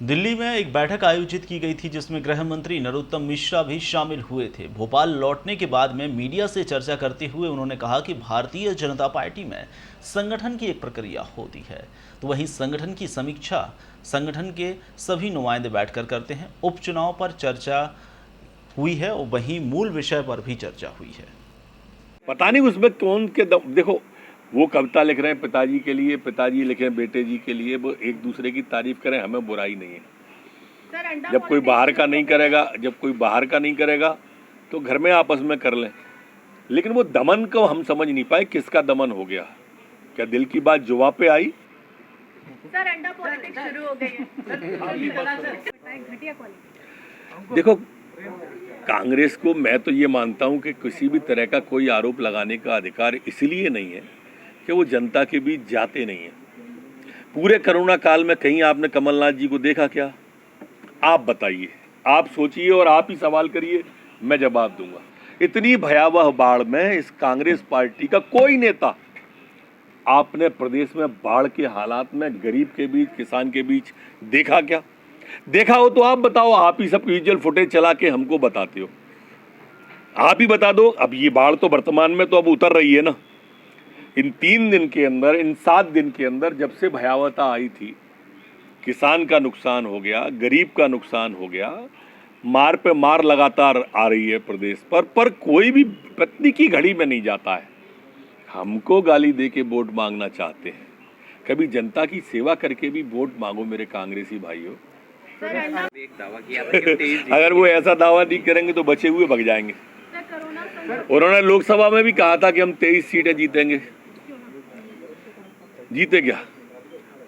दिल्ली में एक बैठक आयोजित की गई थी जिसमें गृह मंत्री नरोत्तम मिश्रा भी शामिल हुए थे। भोपाल लौटने के बाद में मीडिया से चर्चा करते हुए उन्होंने कहा कि भारतीय जनता पार्टी में संगठन की एक प्रक्रिया होती है, तो वहीं संगठन की समीक्षा संगठन के सभी नुमाइंदे बैठकर करते हैं। उपचुनाव पर चर्चा हुई है और वहीं मूल विषय पर भी चर्चा हुई है। पता नहीं उसमें कौन के देखो, वो कविता लिख रहे हैं पिताजी के लिए, पिताजी लिखे हैं बेटे जी के लिए, वो एक दूसरे की तारीफ करें, हमें बुराई नहीं है। जब कोई बाहर का नहीं करेगा तो घर में आपस में कर लें। लेकिन वो दमन को हम समझ नहीं पाए, किसका दमन हो गया? क्या दिल की बात जुबान पे आई? सर अंडा पॉलिटिक्स शुरू हो गई है। घटिया क्वालिटी। देखो, कांग्रेस को मैं तो ये मानता हूं कि किसी भी तरह का कोई आरोप लगाने का अधिकार इसलिए नहीं है कि वो जनता के बीच जाते नहीं है। पूरे कोरोना काल में कहीं आपने कमलनाथ जी को देखा क्या? आप बताइए, आप सोचिए और आप ही सवाल करिए, मैं जवाब दूंगा। इतनी भयावह बाढ़ में इस कांग्रेस पार्टी का कोई नेता आपने प्रदेश में बाढ़ के हालात में गरीब के बीच, किसान के बीच देखा क्या? देखा हो तो आप बताओ, आप ही सब विजुअल फुटेज चला के हमको बताते हो। आप ही बता दो। अब ये बाढ़ तो वर्तमान में तो अब उतर रही है ना। इन 3 दिन के अंदर, इन 7 दिन के अंदर जब से भयावहता आई थी, किसान का नुकसान हो गया, गरीब का नुकसान हो गया, मार पे मार लगातार आ रही है प्रदेश पर कोई भी पत्नी की घड़ी में नहीं जाता है। हमको गाली दे के वोट मांगना चाहते हैं। कभी जनता की सेवा करके भी वोट मांगो मेरे कांग्रेसी भाइयों। एक दावा किया था कि 23 अगर वो ऐसा दावा नहीं करेंगे तो बचे हुए भग जाएंगे। उन्होंने लोकसभा में भी कहा था कि हम 23 सीटें जीतेंगे। जीते क्या?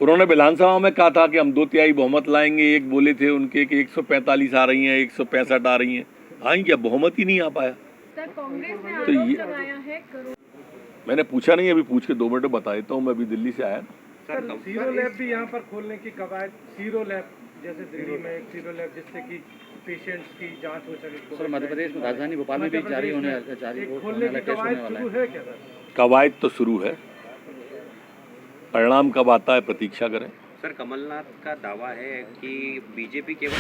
उन्होंने विधानसभा में कहा था कि हम 2/3 बहुमत लाएंगे। एक बोले थे उनके कि 145 आ रही हैं, 165 आ रही हैं। आई क्या? बहुमत ही नहीं आ पाया। कांग्रेस ने तो आरोप ये लगाया है मैंने पूछा नहीं, अभी पूछ के 2 मिनट बता देता हूँ। मैं अभी दिल्ली से आया। सर, सीरो लैब भी यहाँ पर खोलने की कवायद, सीरो लैब जैसे दिल्ली में एक सीरो लैब जिससे कि पेशेंट्स की जांच हो सके। सर, मध्य प्रदेश में राजधानी भोपाल में भी जारी होने खोलने की कवायद शुरू है क्या सर? कवायद तो शुरू है, परिणाम कब आता है प्रतीक्षा करें। सर, कमलनाथ का दावा है कि बीजेपी केवल